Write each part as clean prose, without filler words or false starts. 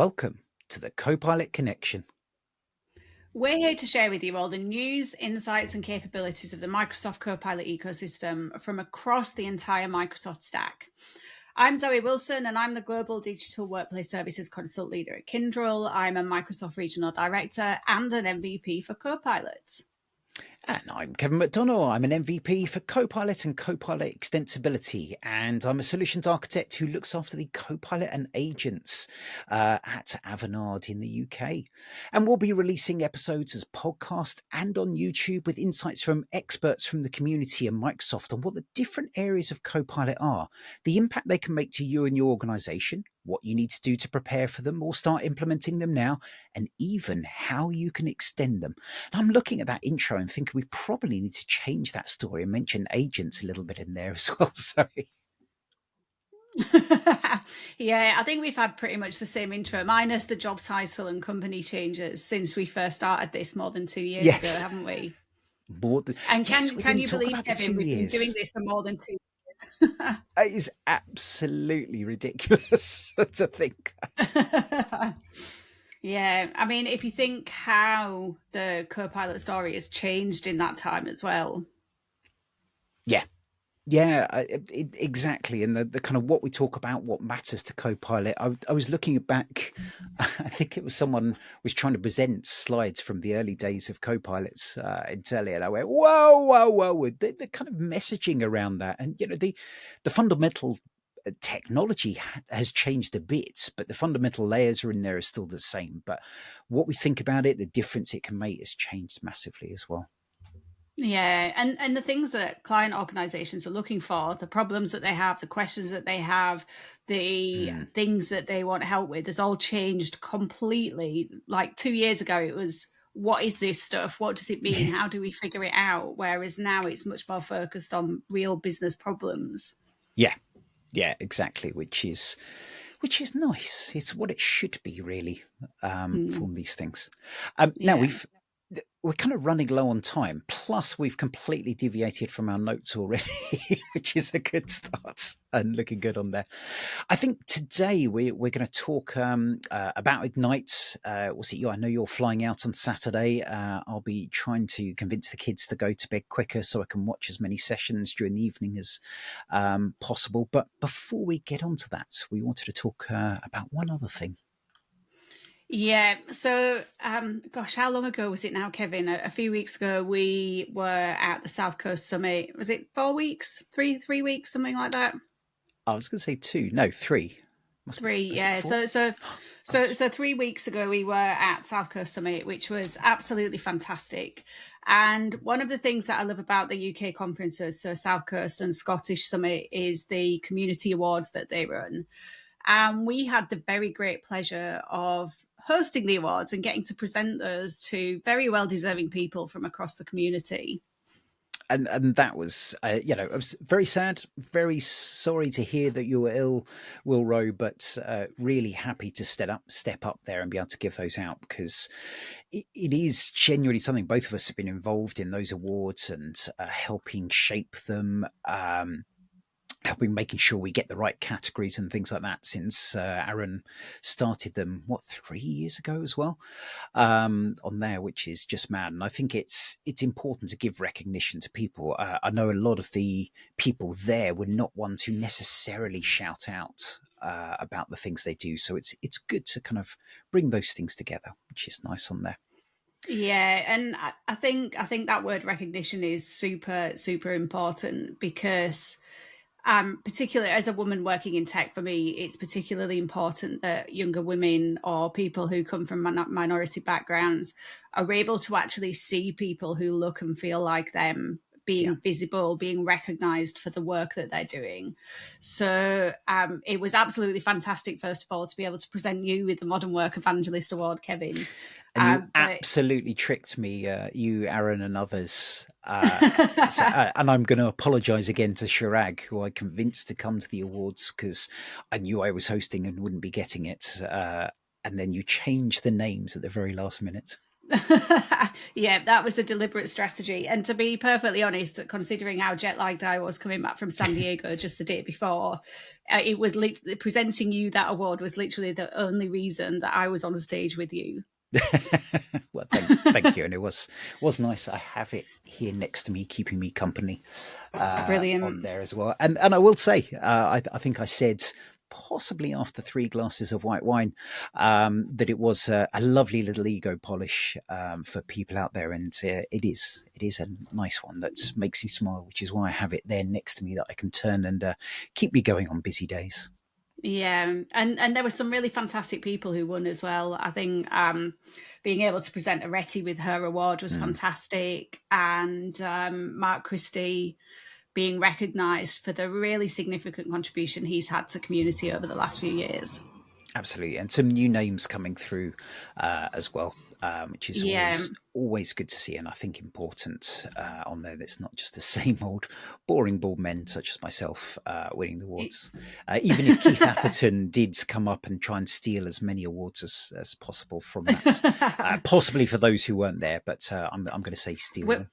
Welcome to the Copilot Connection. We're here to share with you all the news, insights, and capabilities of the Microsoft Copilot ecosystem from across the entire Microsoft stack. I'm Zoe Wilson, and I'm the Global Digital Workplace Services Consult Leader at Kyndryl. I'm a Microsoft Regional Director and an MVP for Copilot. And I'm Kevin McDonough. I'm an MVP for Copilot and Copilot Extensibility, and I'm a solutions architect who looks after the Copilot and agents at Avanade in the UK. And we'll be releasing episodes as podcast and on YouTube with insights from experts from the community and Microsoft on what the different areas of Copilot are, the impact they can make to you and your organization, what you need to do to prepare for them or start implementing them now, and even how you can extend them. And I'm looking at that intro and thinking we probably need to change that story and mention agents a little bit in there as well. Sorry. Yeah, I think we've had pretty much the same intro, minus the job title and company changes since we first started this more than 2 years ago, haven't we? More than, And yes, we can didn't you talk believe, about the Kevin, 2 we've been doing years. this for more than 2 years? It is absolutely ridiculous to think that. Yeah, I mean, if you think how the Copilot story has changed in that time as well. Yeah, exactly. And the kind of what we talk about, what matters to Copilot. I was looking back, I think it was someone was trying to present slides from the early days of Copilots internally, and I went, whoa, the kind of messaging around that, and the fundamental technology has changed a bit, but the fundamental layers are in there are still the same. But what we think about it, the difference it can make, has changed massively as well. Yeah, and the things that client organizations are looking for, the problems that they have, the questions that they have, the things that they want help with has all changed completely. Like 2 years ago, it was, what is this stuff? What does it mean? How do we figure it out? Whereas now it's much more focused on real business problems. Yeah, exactly. Which is nice. It's what it should be, really, for these things. Now Yeah. we're kind of running low on time. Plus, we've completely deviated from our notes already, which is a good start and looking good on there. I think today we're going to talk about Ignite. Was it you? I know you're flying out on Saturday. I'll be trying to convince the kids to go to bed quicker so I can watch as many sessions during the evening as possible. But before we get on to that, we wanted to talk about one other thing. Yeah. So, gosh, how long ago was it now, Kevin? A few weeks ago, we were at the South Coast Summit. Was it 4 weeks? Three weeks, something like that? I was going to say 2. No, 3. Must be. Three, Is it yeah. 4? So 3 weeks ago, we were at South Coast Summit, which was absolutely fantastic. And one of the things that I love about the UK conferences, so South Coast and Scottish Summit, is the community awards that they run. And we had the very great pleasure of hosting the awards and getting to present those to very well deserving people from across the community. And that was, I was very sad, very sorry to hear that you were ill, Will Rowe, but really happy to step up there and be able to give those out, because it is genuinely something both of us have been involved in, those awards, and helping shape them. Helping making sure we get the right categories and things like that, since Aaron started them 3 years ago as well, on there, which is just mad. And I think it's important to give recognition to people. I know a lot of the people there were not ones who necessarily shout out about the things they do, so it's good to kind of bring those things together, which is nice on there. Yeah, and I think that word recognition is super, super important, because particularly as a woman working in tech, for me, it's particularly important that younger women or people who come from minority backgrounds are able to actually see people who look and feel like them being visible, being recognized for the work that they're doing. So it was absolutely fantastic, first of all, to be able to present you with the Modern Work Evangelist Award, Kevin. And you absolutely tricked me, you, Aaron, and others. And I'm going to apologise again to Shirag, who I convinced to come to the awards because I knew I was hosting and wouldn't be getting it. And then you changed the names at the very last minute. Yeah, that was a deliberate strategy. And to be perfectly honest, considering how jet lagged I was coming back from San Diego just the day before, it was presenting you that award was literally the only reason that I was on the stage with you. Well, thank you, and it was nice. I have it here next to me, keeping me company on Brilliant. there as well. And I will say, I think I said possibly after 3 glasses of white wine that it was a lovely little ego polish for people out there, and it is a nice one that makes you smile, which is why I have it there next to me that I can turn and keep me going on busy days. Yeah, and there were some really fantastic people who won as well. I think being able to present Areti with her award was Mm. fantastic, and Mark Christie being recognised for the really significant contribution he's had to community over the last few years. Absolutely, and some new names coming through as well, which is Yeah, always good to see, and I think important on there. That's not just the same old boring bald men such as myself winning the awards. Even if Keith Atherton did come up and try and steal as many awards as possible from that, possibly for those who weren't there, but I'm going to say steal we're, them.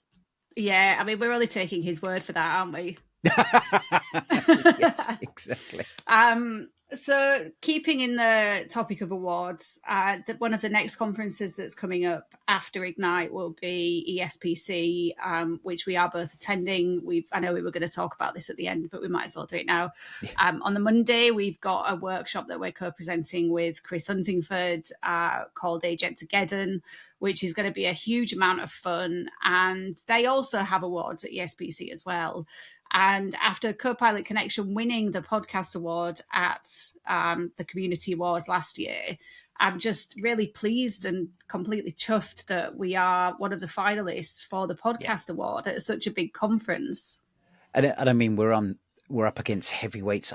yeah. I mean, we're only taking his word for that, aren't we? Yes, exactly. So keeping in the topic of awards, one of the next conferences that's coming up after Ignite will be ESPC, which we are both attending. I know we were going to talk about this at the end, but we might as well do it now. Yeah, On the Monday, we've got a workshop that we're co-presenting with Chris Huntingford called Agentic, which is going to be a huge amount of fun. And they also have awards at ESPC as well. And after Copilot Connection winning the podcast award at the Community Awards last year, I'm just really pleased and completely chuffed that we are one of the finalists for the yeah. podcast award at such a big conference. And I mean, we're up against heavyweights.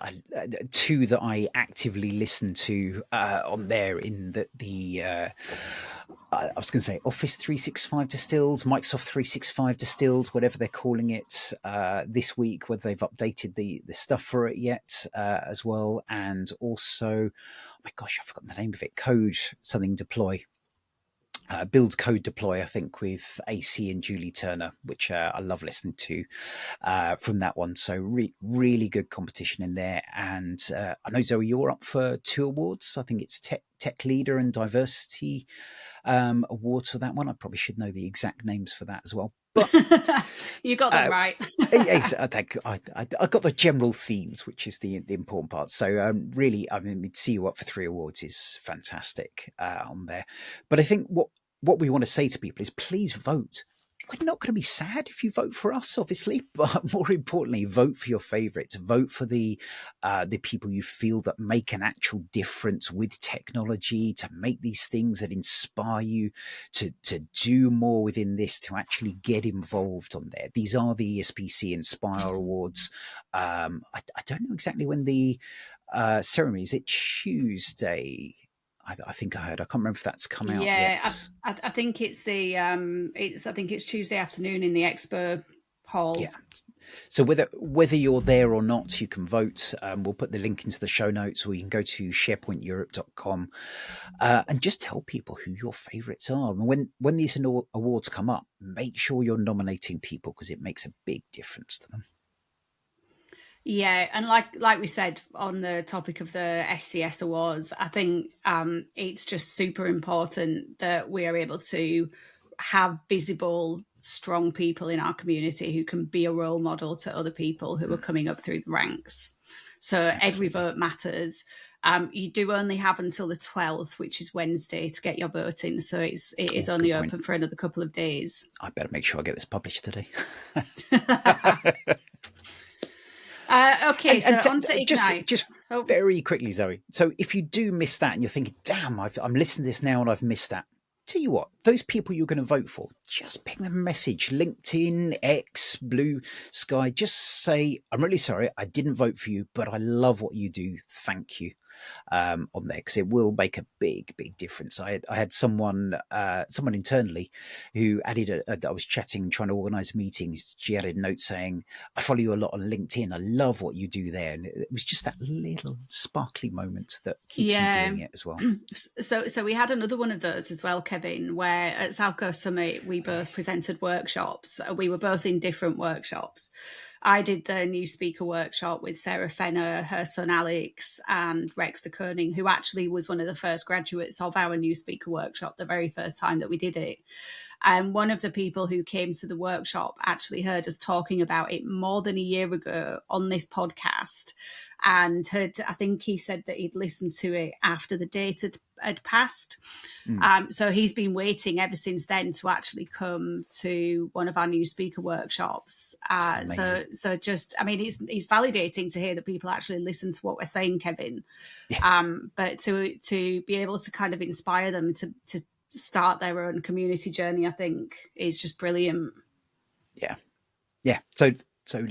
Two that I actively listen to on there in the I was going to say Office 365 distilled, Microsoft 365 distilled, whatever they're calling it this week. Whether they've updated the stuff for it yet as well, and also, oh my gosh, I've forgotten the name of it. Code something deploy. Build Code Deploy, I think, with AC and Julie Turner, which I love listening to from that one. So really good competition in there. And I know, Zoe, you're up for 2 awards. I think it's Tech Leader and Diversity awards for that one. I probably should know the exact names for that as well. But You got them uh, right. yes, I think I got the general themes, which is the important part. So really, I mean, to see you up for 3 awards is fantastic on there. But I think what we want to say to people is please vote. We're not going to be sad if you vote for us, obviously, but more importantly, vote for your favourites. Vote for the people you feel that make an actual difference with technology to make these things that inspire you to do more within this, to actually get involved on there. These are the ESPC Inspire Awards. I don't know exactly when the ceremony is. It Tuesday? I think I heard. I can't remember if that's come out Yeah, yet. I think it's I think it's Tuesday afternoon in the expo hall. Yeah. So whether you're there or not, you can vote. We'll put the link into the show notes, or you can go to sharepointeurope.com and just tell people who your favourites are. And when these awards come up, make sure you're nominating people because it makes a big difference to them. Yeah, and like we said on the topic of the SCS awards, I think it's just super important that we are able to have visible, strong people in our community who can be a role model to other people who are coming up through the ranks. So every Absolutely. vote matters. You do only have until the 12th, which is Wednesday, to get your vote in. So it is Oh, good only point. open for another couple of days. I better make sure I get this published today. Okay, so on to Just Ignite. Oh, very quickly, Zoe. So if you do miss that and you're thinking, "Damn, I'm listening to this now and I've missed that," tell you what, those people you're going to vote for, just ping them a message, LinkedIn, X, Blue Sky. Just say, "I'm really sorry, I didn't vote for you, but I love what you do. Thank you." on there, because it will make a big difference. I had someone internally who added I was chatting, trying to organise meetings. She added a note saying, "I follow you a lot on LinkedIn. I love what you do there." And it was just that little sparkly moment that keeps me Yeah. doing it as well. So we had another one of those as well, Kevin, where at South Coast Summit we both Yes. presented workshops. We were both in different workshops. I did the new speaker workshop with Sarah Fenner, her son Alex, and Rex de Koning, who actually was one of the first graduates of our new speaker workshop, the very first time that we did it. And one of the people who came to the workshop actually heard us talking about it more than a year ago on this podcast. And I think he said that he'd listened to it after the date had passed. Mm, So he's been waiting ever since then to actually come to one of our new speaker workshops. it's So, amazing. so just, I mean, it's validating to hear that people actually listen to what we're saying, Kevin. Yeah, But to be able to kind of inspire them to start their own community journey, I think is just brilliant. yeah, yeah. So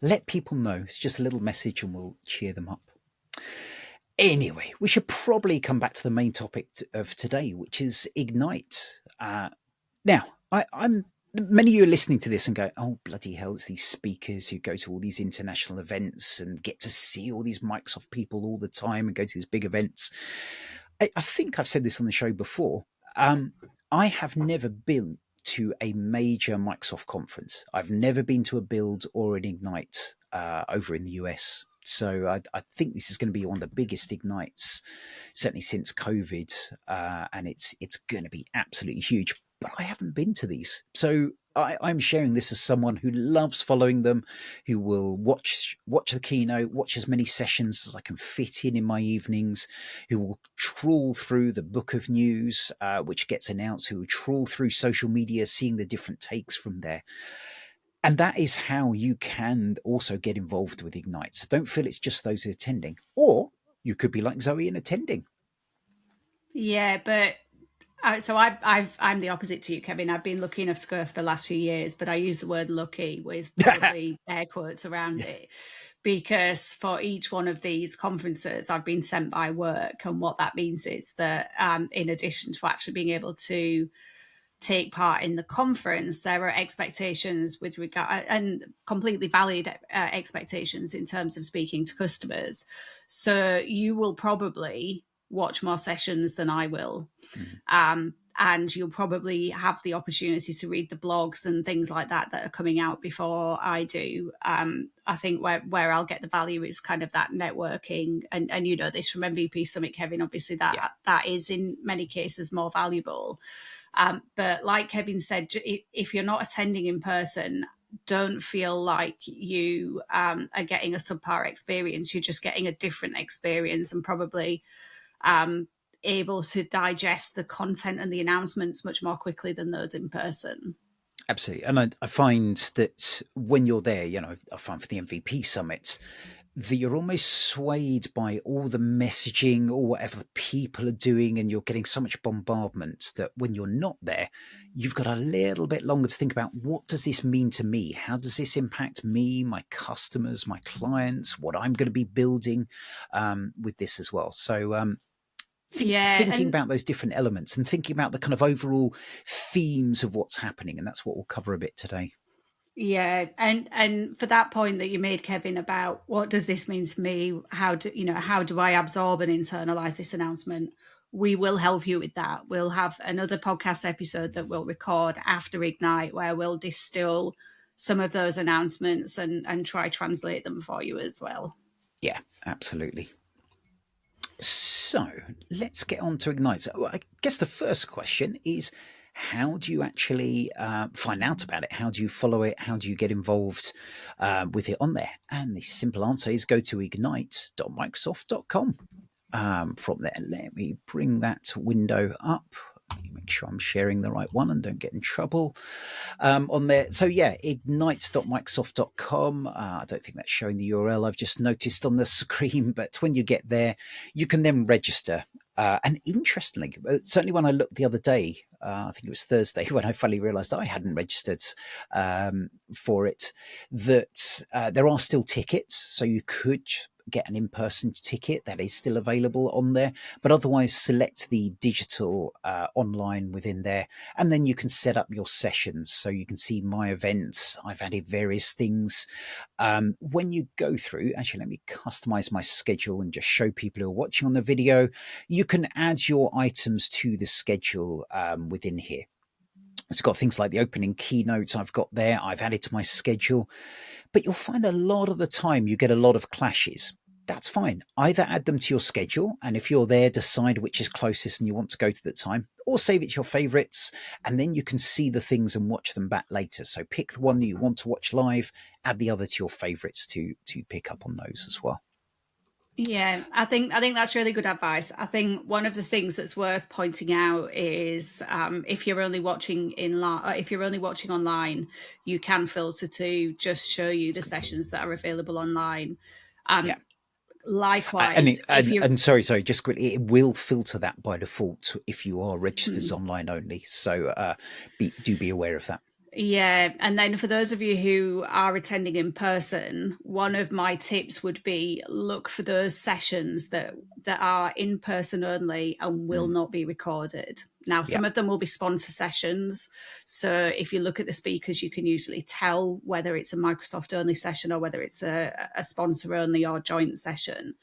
let people know. It's just a little message, and we'll cheer them up. Anyway, we should probably come back to the main topic of today, which is Ignite. Now, I'm many of you are listening to this and go, "Oh bloody hell!" It's these speakers who go to all these international events and get to see all these Microsoft people all the time and go to these big events. I think I've said this on the show before. Um, I have never been to a major Microsoft conference. I've never been to a Build or an Ignite over in the US. So I think this is going to be one of the biggest ignites, certainly since COVID, and it's going to be absolutely huge. But I haven't been to these, so I'm sharing this as someone who loves following them, who will watch the keynote, watch as many sessions as I can fit in my evenings, who will trawl through the book of news which gets announced, who will trawl through social media, seeing the different takes from there. And that is how you can also get involved with Ignite. So don't feel it's just those attending. Or you could be like Zoe and attending. Yeah, but I'm the opposite to you, Kevin. I've been lucky enough to go for the last few years, but I use the word lucky with probably air quotes around it, because for each one of these conferences, I've been sent by work, and what that means is that in addition to actually being able to take part in the conference, there are expectations with regard, and completely valid expectations in terms of speaking to customers. So you will probably watch more sessions than I will. Mhm. And you'll probably have the opportunity to read the blogs and things like that that are coming out before I do. I think where I'll get the value is kind of that networking, and you know this from MVP Summit, Kevin. Obviously, Yeah, that is in many cases more valuable. But like Kevin said, if you're not attending in person, don't feel like you are getting a subpar experience. You're just getting a different experience, and probably um, able to digest the content and the announcements much more quickly than those in person. absolutely. And I find that when you're there, I find for the MVP summit, that you're almost swayed by all the messaging or whatever people are doing, and you're getting so much bombardment that when you're not there, you've got a little bit longer to think about, what does this mean to me? How does this impact me, my customers, my clients, what I'm going to be building with this as well? So Yeah, thinking and about those different elements and thinking about the kind of overall themes of what's happening, and that's what we'll cover a bit today. yeah, and for that point that you made, Kevin, about what does this mean to me? How do I absorb and internalize this announcement? We will help you with that. We'll have another podcast episode that we'll record after Ignite where we'll distill some of those announcements and try translate them for you as well. Yeah, absolutely. So let's get on to Ignite. So I guess the first question is, how do you actually find out about it? How do you follow it? How do you get involved with it on there? And the simple answer is go to ignite.microsoft.com. From there, let me bring that window up. Let me make sure I'm sharing the right one and don't get in trouble on there. So yeah, ignite.microsoft.com. I don't think that's showing the URL. I've just noticed on the screen, but when you get there, you can then register. And interestingly, certainly when I looked the other day, I think it was Thursday, when I finally realized I hadn't registered for it, that there are still tickets. So you could get an in-person ticket, that is still available on there. But otherwise, select the digital online within there, and then you can set up your sessions. So you can see my events. I've added various things. When you go through, actually, let me customize my schedule and just show people who are watching on the video. You can add your items to the schedule within here. It's got things like the opening keynotes I've got there. I've added to my schedule, but you'll find a lot of the time you get a lot of clashes. That's fine. Either add them to your schedule, and if you're there, decide which is closest and you want to go to the time, or save it to your favorites, and then you can see the things and watch them back later. So pick the one that you want to watch live, add the other to your favorites to pick up on those as well. Yeah, I think that's really good advice. I think one of the things that's worth pointing out is if you're only watching if you're only watching online, you can filter to just show you the sessions that are available online. Yeah. Likewise, if you And sorry, just quickly, it will filter that by default if you are registered as online only. So do be aware of that. Yeah, and then for those of you who are attending in person, one of my tips would be look for those sessions that are in person only and will Mm, not be recorded. Now, yeah, some of them will be sponsor sessions. So if you look at the speakers, you can usually tell whether it's a Microsoft only session or whether it's a sponsor only or joint session.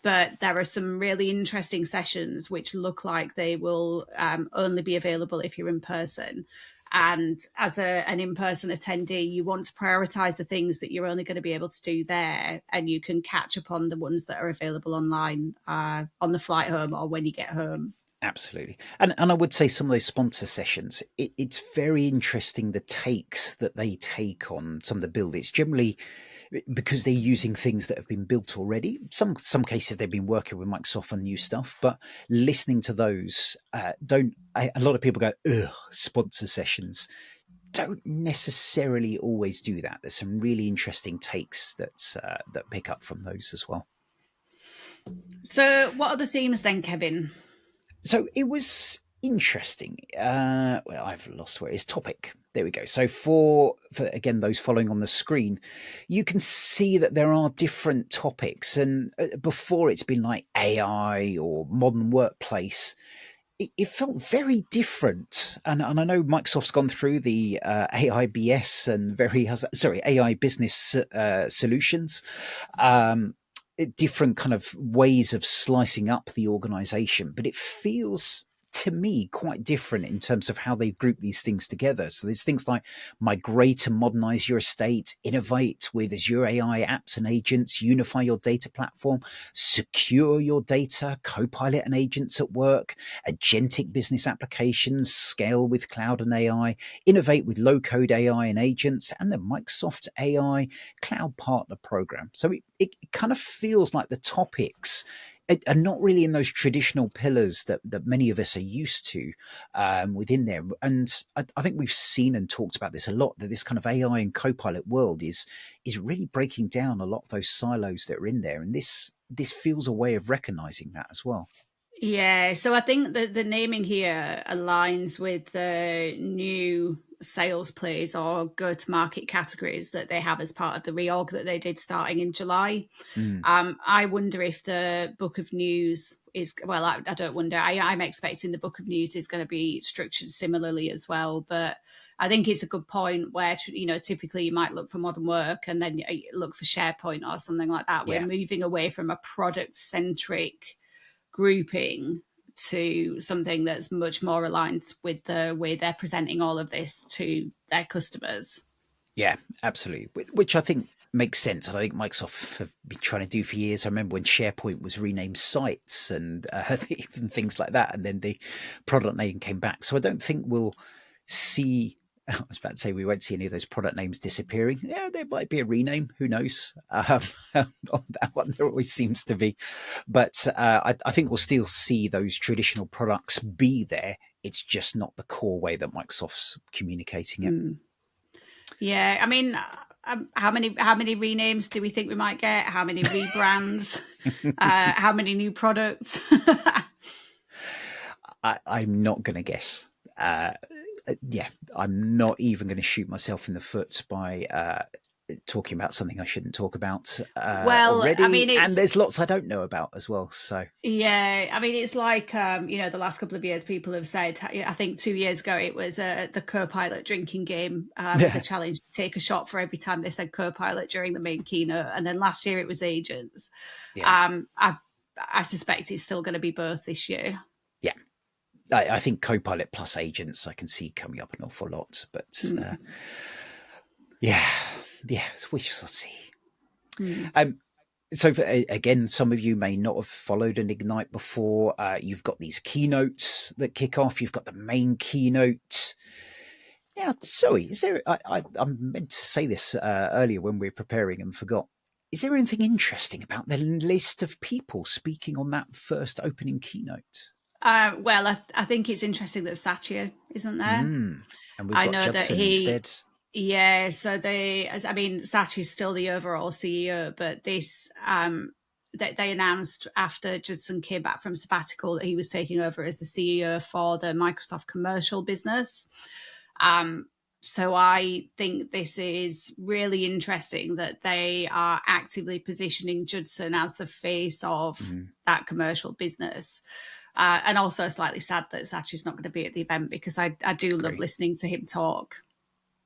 But there are some really interesting sessions which look like they will only be available if you're in person. And as an in-person attendee, you want to prioritize the things that you're only going to be able to do there, and you can catch up on the ones that are available online on the flight home or when you get home. absolutely. And I would say some of those sponsor sessions, it's very interesting the takes that they take on some of the build. It's generally because they're using things that have been built already. Some cases they've been working with Microsoft on new stuff, but listening to those don't. A lot of people go, ugh, sponsor sessions. Don't necessarily always do that. There's some really interesting takes that pick up from those as well. So, what are the themes then, Kevin? So it was interesting. Well, I've lost where it is. Topic. There we go. So for again those following on the screen, you can see that there are different topics, and before it's been like AI or modern workplace. It felt very different, and I know Microsoft's gone through the AIBS and AI business solutions, um, different kind of ways of slicing up the organization, but it feels to me quite different in terms of how they've grouped these things together. So there's things like migrate and modernize your estate, innovate with Azure AI apps and agents, unify your data platform, secure your data, Copilot and agents at work, agentic business applications, scale with cloud and AI, innovate with low code AI and agents, and the Microsoft AI Cloud Partner Program. So it kind of feels like the topics are not really in those traditional pillars that many of us are used to within there. And I think we've seen and talked about this a lot, that this kind of AI and Copilot world is really breaking down a lot of those silos that are in there. And this feels a way of recognizing that as well. Yeah, so I think that the naming here aligns with the new sales plays or go to market categories that they have as part of the reorg that they did starting in July. Mm, I wonder if the book of news is, well, I don't wonder. I'm expecting the book of news is going to be structured similarly as well. But I think it's a good point where, typically you might look for modern work and then you look for SharePoint or something like that. We're yeah. moving away from a product centric grouping to something that's much more aligned with the way they're presenting all of this to their customers. Yeah, absolutely. Which I think makes sense. And I think Microsoft have been trying to do for years. I remember when SharePoint was renamed Sites and even things like that. And then the product name came back. So I don't think we'll see. I was about to say we won't see any of those product names disappearing. Yeah, there might be a rename. Who knows? On that one, there always seems to be. But I think we'll still see those traditional products be there. It's just not the core way that Microsoft's communicating it. Mm. Yeah, I mean, how many renames do we think we might get? How many rebrands? How many new products? I'm not going to guess. Yeah, I'm not even going to shoot myself in the foot by talking about something I shouldn't talk about Well, I already, mean, and it's there's lots I don't know about as well. So yeah, I mean, it's like the last couple of years, people have said. I think 2 years ago it was the Copilot drinking game with a yeah, challenge to take a shot for every time they said Copilot during the main keynote, and then last year it was agents. yeah, I suspect it's still going to be both this year. yeah. I think Copilot plus agents I can see coming up an awful lot, but Mm. yeah, yeah, we shall see. Mm. Um, so for, again, some of you may not have followed an Ignite before. You've got these keynotes that kick off. You've got the main keynote. Now, Zoe, is there? I meant to say this earlier when we were preparing and forgot. Is there anything interesting about the list of people speaking on that first opening keynote? Well, I think it's interesting that Satya isn't there. Mm. And we've I got know that Judson he, instead. yeah. So I mean, Satchy's still the overall CEO, but this, they announced after Judson came back from sabbatical that he was taking over as the CEO for the Microsoft commercial business. Um, so I think this is really interesting that they are actively positioning Judson as the face of Mm, that commercial business. And also slightly sad that Satchy's not going to be at the event because I do love agree. listening to him talk.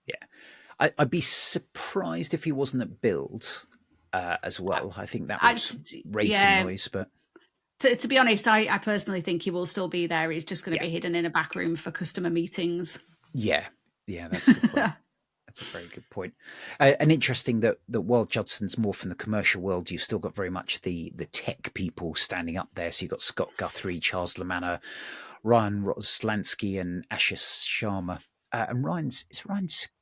Yeah. I'd be surprised if he wasn't at Build as well. I think that would raise some Yeah. noise, but To be honest, I personally think he will still be there. He's just going to yeah, be hidden in a back room for customer meetings. yeah, yeah, that's a good point. That's a very good point. And interesting that while Judson's more from the commercial world, you've still got very much the tech people standing up there. So you've got Scott Guthrie, Charles Lamanna, Ryan Roslansky, and Ashish Sharma. And Ryan's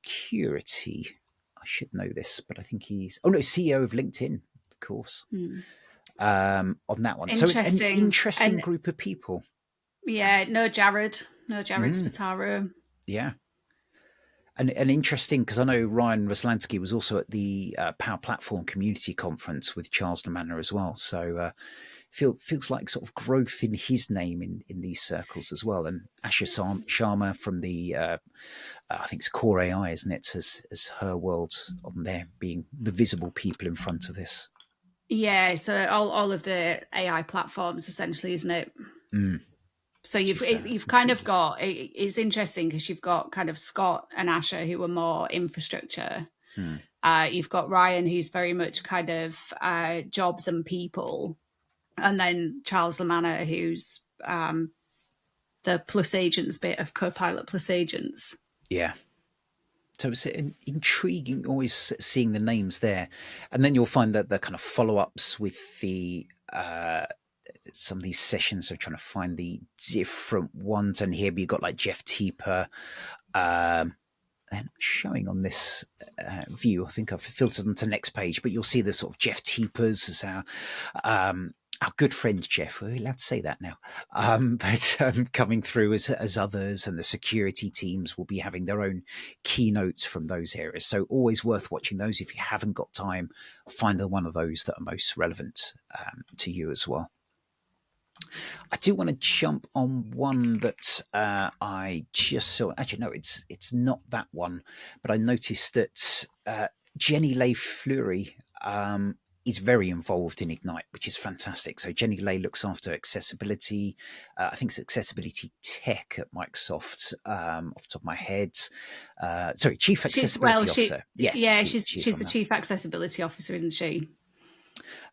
security. I should know this, but I think he's CEO of LinkedIn, of course. Hmm. On that one. So an Interesting. interesting And group of people. yeah, no Jared Mm, Spataro. yeah. And interesting because I know Ryan Roslansky was also at the Power Platform Community Conference with Charles Lamanna as well. So feels like sort of growth in his name in these circles as well. And Asha Sharma from the I think it's Core AI, isn't it? As her world on there being the visible people in front of this. Yeah, so all of the AI platforms essentially, isn't it? Mm, So which is you've kind of intriguing. got it's interesting because you've got kind of Scott and Asher who are more infrastructure. Mm, You've got Ryan who's very much kind of jobs and people, and then Charles Lamanna who's the plus agents bit of Copilot plus agents. yeah. So it's intriguing always seeing the names there. And then you'll find that the kind of follow ups with the some of these sessions are trying to find the different ones. And here we got like Jeff Teeper. And showing on this view, I think I've filtered onto the next page, but you'll see the sort of Jeff Teepers as our good friend Jeff. We're allowed to say that now, but coming through as others, and the security teams will be having their own keynotes from those areas. So always worth watching those. If you haven't got time, find one of those that are most relevant to you as well. I do want to jump on one that I just saw. Actually, no, it's not that one, but I noticed that Jenny Leigh Fleury is very involved in Ignite, which is fantastic. So Jenny Leigh looks after accessibility. I think it's accessibility tech at Microsoft. Off the top of my head, sorry, Chief Accessibility Officer. Yes, Yeah, she's she's on the that. chief accessibility officer, isn't she?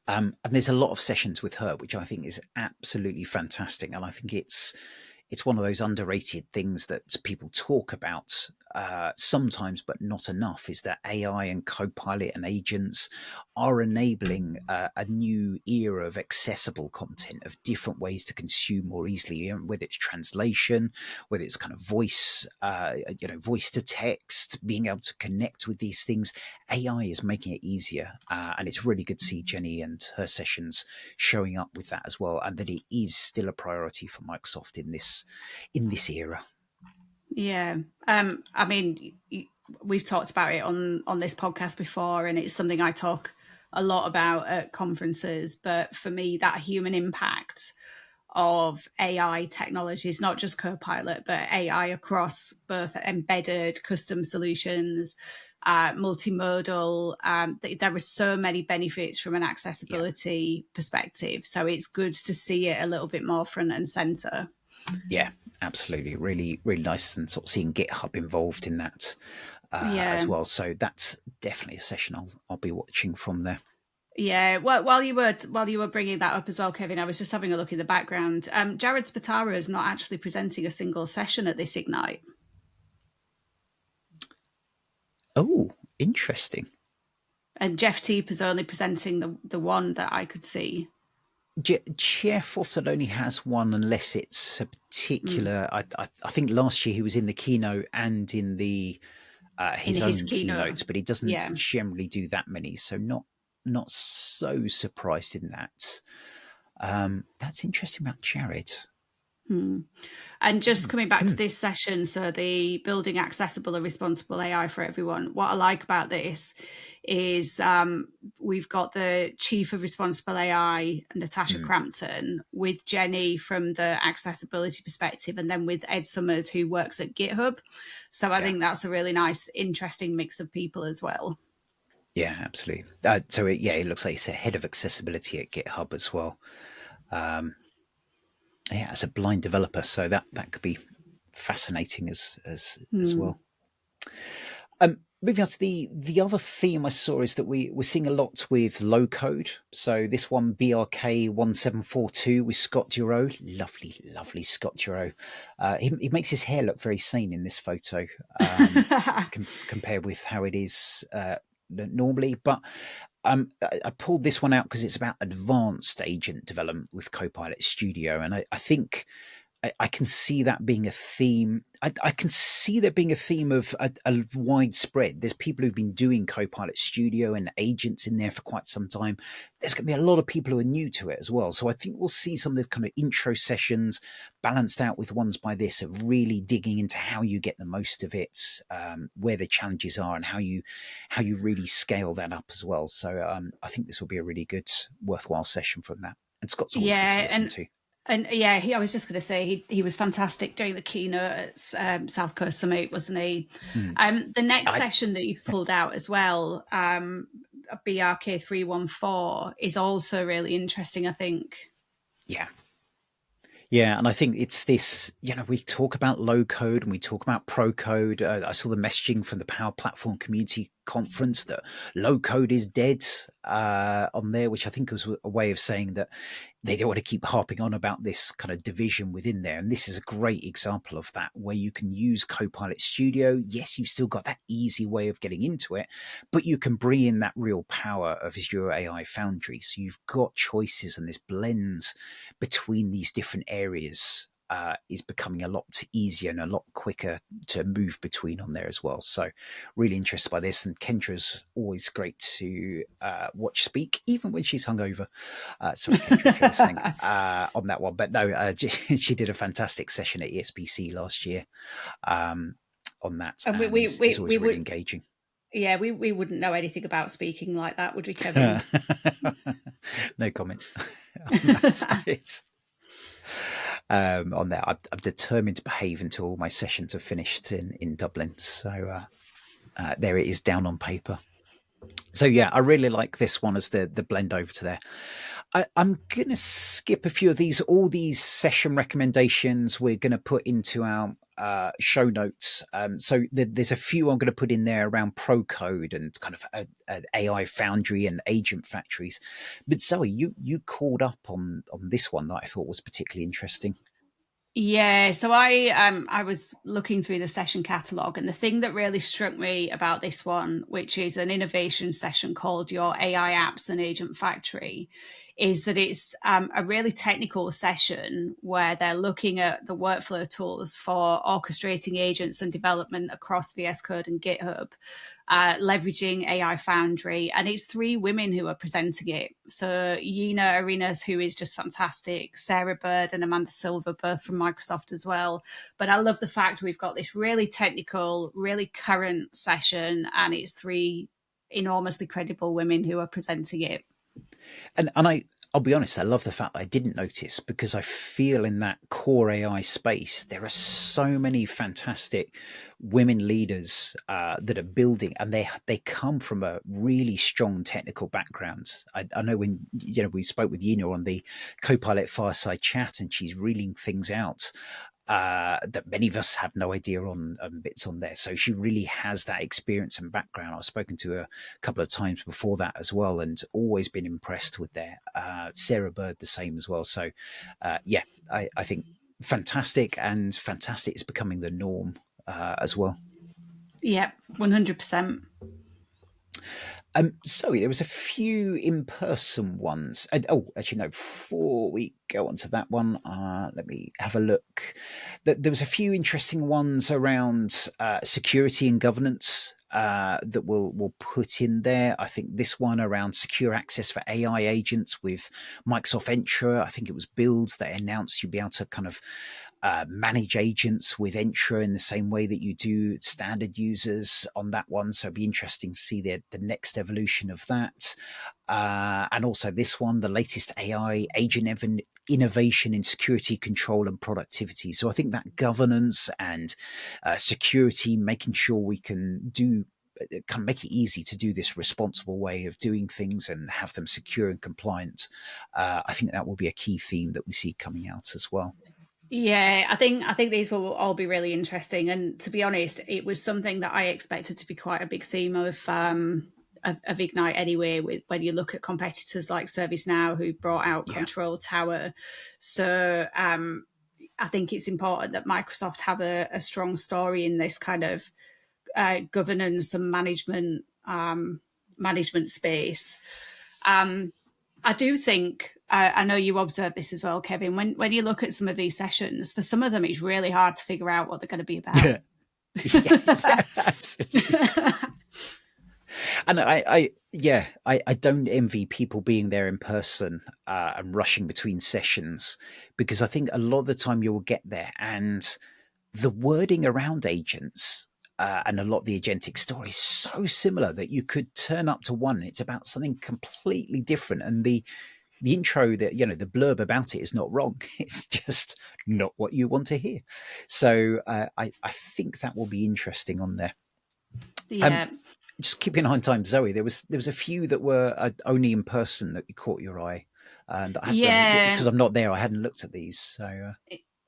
And there's a lot of sessions with her, which I think is absolutely fantastic. And I think it's one of those underrated things that people talk about sometimes, but not enough. Is that AI and Copilot and agents are enabling a new era of accessible content, of different ways to consume more easily, whether it's translation, whether it's kind of voice, voice to text, being able to connect with these things. AI is making it easier, and it's really good to see Jenny and her sessions showing up with that as well, and that it is still a priority for Microsoft in this era. Yeah. I mean, we've talked about it on this podcast before, and it's something I talk a lot about at conferences. But for me, that human impact of AI technologies, not just Copilot, but AI across both embedded custom solutions, multimodal. There are so many benefits from an Yeah. accessibility perspective. So it's good to see it a little bit more front and center. Yeah, absolutely. Really, really nice, and sort of seeing GitHub involved in that as Yeah. well. So that's definitely a session I'll be watching from there. Yeah, well, while you were bringing that up as well, Kevin, I was just having a look in the background. Jared Spataro is not actually presenting a single session at this Ignite, Oh, interesting. and Jeff Teep is only presenting the one that I could see. Jeff often only has one unless it's a Mm. particular. I think last year he was in the keynote and in the In his his own keynote. keynotes, but he doesn't Yeah. generally do that many. So not so surprised in that. That's interesting about Jared. Hmm. And just Hmm. coming back to this session, so the building accessible and responsible AI for everyone. What I like about this is we've got the chief of responsible AI, Natasha Hmm. Crampton, with Jenny from the accessibility perspective, and then with Ed Summers, who works at GitHub. So I Yeah, think that's a really nice, interesting mix of people as well. yeah, absolutely. It looks like it's a head of accessibility at GitHub as well. Um, yeah, as a blind developer, so that could be fascinating as Hmm. well. Moving on to the other theme I saw is that we're seeing a lot with low code. So this one BRK1742 with Scott Duro, lovely Scott Duro. He makes his hair look very sane in this photo, compared with how it is normally. But I pulled this one out because it's about advanced agent development with Copilot Studio, and I think I can see that being a theme. I can see there being a theme of a widespread. There's people who've been doing Copilot Studio and agents in there for quite some time. There's going to be a lot of people who are new to it as well. So I think we'll see some of the kind of intro sessions balanced out with ones by this of really digging into how you get the most of it, where the challenges are, and how you really scale that up as well. So I think this will be a really good, worthwhile session from that. And Scott's always good to Yeah, listen to. and yeah, I was just going to say he was fantastic during the keynote at South Coast Summit, wasn't he? Mm. The next I, session that you've pulled out as well, BRK314, is also really interesting, I think. yeah, yeah, and I think it's this. We talk about low code and we talk about pro code. I saw the messaging from the Power Platform Community Conference that low code is dead on there, which I think was a way of saying that they don't want to keep harping on about this kind of division within there. And this is a great example of that, where you can use Copilot Studio. Yes, you've still got that easy way of getting into it, but you can bring in that real power of Azure AI Foundry. So you've got choices, and this blends between these different areas is becoming a lot easier and a lot quicker to move between on there as well. So really interested by this. And Kendra's always great to watch speak, even when she's hungover. Sorry, Kendra, if you're listening on that one. But no, she did a fantastic session at ESPC last year on that, And and is we always really would, engaging. yeah, we wouldn't know anything about speaking like that, would we, Kevin? No comments on that side. On that, I'm determined to behave until all my sessions are finished in Dublin. So there it is down on paper. So yeah, I really like this one as the blend over to there. I'm going to skip a few of these. All these session recommendations we're going to put into our show notes. So there's a few I'm going to put in there around pro code and kind of AI Foundry and agent factories. But Zoe, you called up on this one that I thought was particularly interesting. Yeah, so I was looking through the session catalog, and the thing that really struck me about this one, which is an innovation session called Your AI Apps and Agent Factory, is that it's a really technical session where they're looking at the workflow tools for orchestrating agents and development across VS Code and GitHub, leveraging AI Foundry. And it's three women who are presenting it. So Yina Arenas, who is just fantastic, Sarah Bird and Amanda Silver, both from Microsoft as well. But I love the fact we've got this really technical, really current session, and it's three enormously credible women who are presenting it. And I'll be honest, I love the fact that I didn't notice, because I feel in that core AI space, there are so many fantastic women leaders that are building, and they come from a really strong technical background. I know when we spoke with Yina on the Copilot fireside chat, and she's reeling things out that many of us have no idea on bits on there. So she really has that experience and background. I've spoken to her a couple of times before that as well, and always been impressed with there. Sarah Bird the same as well. So yeah, I think fantastic, and fantastic is becoming the norm as well. Yep, 100%. Sorry, there was a few in-person ones. Oh, actually, no. Before we go on to that one, let me have a look. There was a few interesting ones around security and governance that we'll put in there. I think this one around secure access for AI agents with Microsoft Entra. I think it was Builds that announced you'd be able to kind of manage agents with Entra in the same way that you do standard users on that one. So it'd be interesting to see the next evolution of that. And also this one, the latest AI agent innovation in security control and productivity. So I think that governance and security, making sure we can do kind of make it easy to do this responsible way of doing things and have them secure and compliant. I think that will be a key theme that we see coming out as well. Yeah, I think these will all be really interesting. And to be honest, it was something that I expected to be quite a big theme of Ignite anyway. With when you look at competitors like ServiceNow who've brought out Yeah. Control Tower, so I think it's important that Microsoft have a strong story in this kind of governance and management space. I do think I know you observe this as well, Kevin. When you look at some of these sessions, for some of them, it's really hard to figure out what they're going to be about. Yeah, yeah, absolutely. And I don't envy people being there in person and rushing between sessions, because I think a lot of the time you will get there and the wording around agents and a lot of the agentic story is so similar that you could turn up to one and it's about something completely different, and the intro, that the blurb about it is not wrong. It's just not what you want to hear. So I think that will be interesting on there. Um, Yeah, just keeping an eye on time, Zoe. There was a few that were only in person that caught your eye, and I have to be honest, yeah. because I'm not there. I hadn't looked at these. So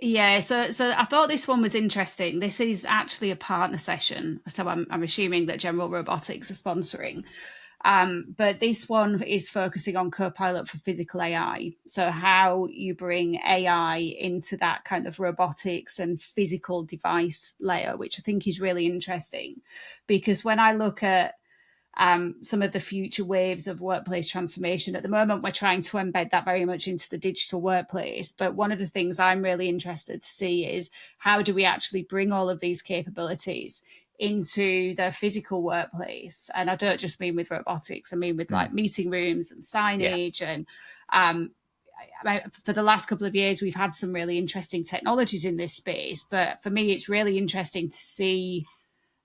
Yeah, so I thought this one was interesting. This is actually a partner session, so I'm assuming that General Robotics are sponsoring. But this one is focusing on Copilot for physical AI. So how you bring AI into that kind of robotics and physical device layer, which I think is really interesting, because when I look at some of the future waves of workplace transformation. At the moment, we're trying to embed that very much into the digital workplace. But one of the things I'm really interested to see is how do we actually bring all of these capabilities into the physical workplace? And I don't just mean with robotics, I mean with mm, like meeting rooms and yeah, signage and um, for the last couple of years, we've had some really interesting technologies in this space. But for me, it's really interesting to see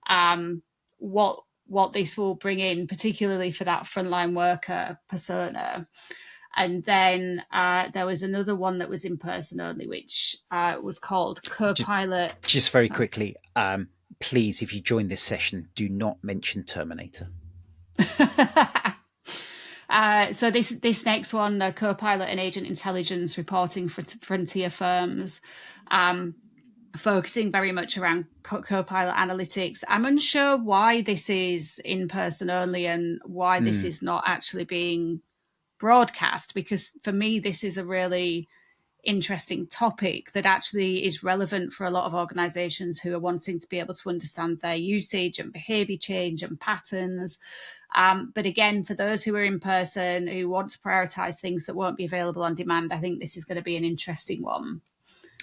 um, what this will bring in, particularly for that frontline worker persona. And then there was another one that was in person only, which was called just Copilot. just very quickly. Please, if you join this session, do not mention Terminator. So this next one, Copilot and Agent Intelligence reporting for frontier firms. Focusing very much around Copilot analytics. I'm unsure why this is in person only and why this Mm, is not actually being broadcast, because for me, this is a really interesting topic that actually is relevant for a lot of organizations who are wanting to be able to understand their usage and behavior change and patterns. But again, for those who are in person, who want to prioritize things that won't be available on demand, I think this is going to be an interesting one.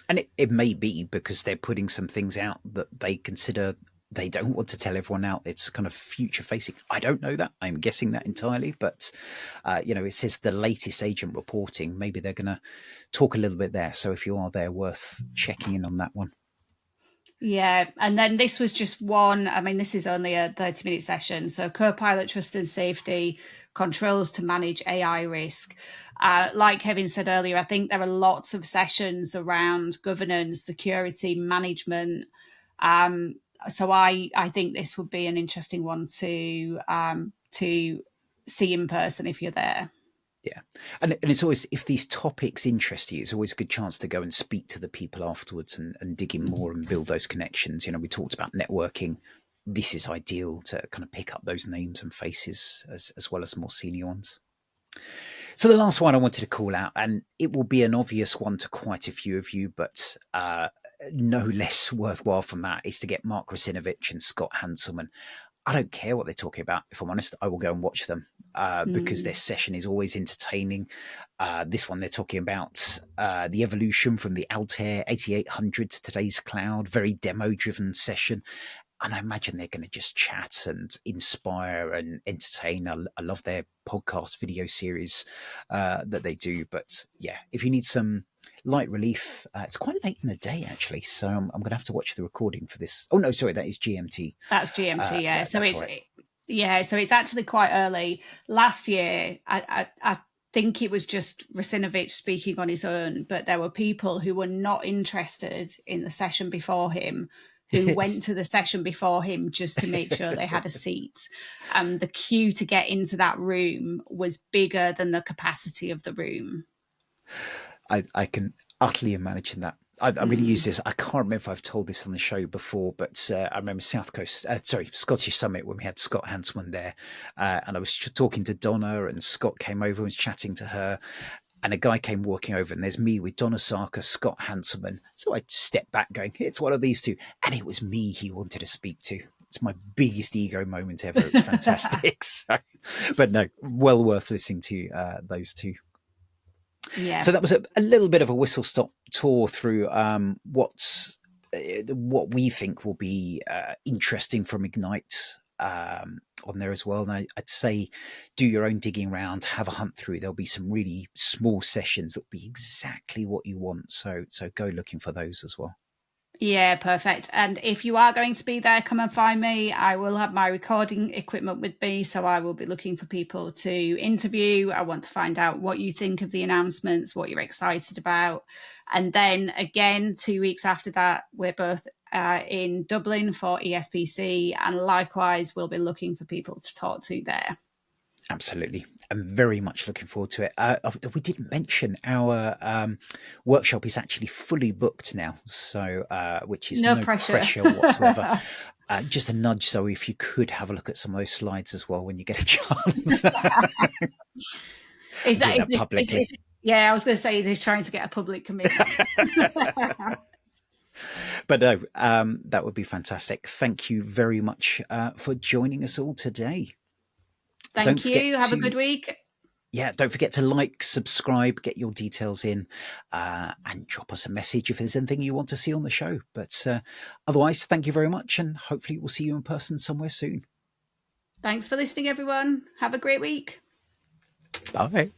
and it may be because they're putting some things out that they consider they don't want to tell everyone out. It's kind of future facing. I don't know that. I'm guessing that entirely, but it says the latest agent reporting. Maybe they're going to talk a little bit there. So if you are there, worth checking in on that one. Yeah, and then this was just one. I mean, this is only a 30-minute session. So, Copilot Trust and Safety Controls to Manage AI Risk. Like Kevin said earlier, I think there are lots of sessions around governance, security, management. Um, so, I think this would be an interesting one to see in person if you're there. Yeah. And it's always, if these topics interest you, it's always a good chance to go and speak to the people afterwards and dig in more and build those connections. You know, we talked about networking. This is ideal to kind of pick up those names and faces as well as more senior ones. So the last one I wanted to call out, and it will be an obvious one to quite a few of you, but no less worthwhile from that, is to get Mark Rasinovich and Scott Hanselman. I don't care what they're talking about. If I'm honest, I will go and watch them because their Mm. session is always entertaining. This one, they're talking about the evolution from the Altair 8800 to today's cloud, very demo driven session. And I imagine they're going to just chat and inspire and entertain. I love their podcast video series that they do. But yeah, if you need some light relief, it's quite late in the day actually, so I'm going to have to watch the recording for this. Oh no, sorry, that is GMT. That's GMT, yeah. So That's it's right. yeah, so it's actually quite early. Last year, I think it was just Rasinovich speaking on his own, but there were people who were not interested in the session before him who went to the session before him just to make sure they had a seat. The queue to get into that room was bigger than the capacity of the room. I can utterly imagine that. I'm going to use Mm. this. I can't remember if I've told this on the show before, but I remember Scottish Summit when we had Scott Hanselman there, and I was talking to Donna, and Scott came over and was chatting to her, and a guy came walking over, and there's me with Donna Sarker, Scott Hanselman. So I stepped back, going, "It's one of these two," and it was me he wanted to speak to. It's my biggest ego moment ever. It was fantastic. So, but no, well worth listening to those two. Yeah. So that was a little bit of a whistle stop tour through what we think will be interesting from Ignite on there as well. And I'd say do your own digging around, have a hunt through. There'll be some really small sessions that'll be exactly what you want. So go looking for those as well. Yeah, perfect. And if you are going to be there, come and find me. I will have my recording equipment with me, so I will be looking for people to interview. I want to find out what you think of the announcements, what you're excited about. And then again, 2 weeks after that, we're both in Dublin for ESPC, and likewise, we'll be looking for people to talk to there. Absolutely. I'm very much looking forward to it. We didn't mention our workshop is actually fully booked now, so which is No no pressure. pressure whatsoever. Just a nudge, so if you could have a look at some of those slides as well when you get a chance. Is I'm that doing is that this publicly. yeah, I was going to say, is this trying to get a public commitment? But no, that would be fantastic. Thank you very much for joining us all today. Don't Thank forget you. Have a to good week. don't forget to like, subscribe, get your details in, and drop us a message if there's anything you want to see on the show. But otherwise, thank you very much, and hopefully we'll see you in person somewhere soon. Thanks for listening, everyone. Have a great week. Bye.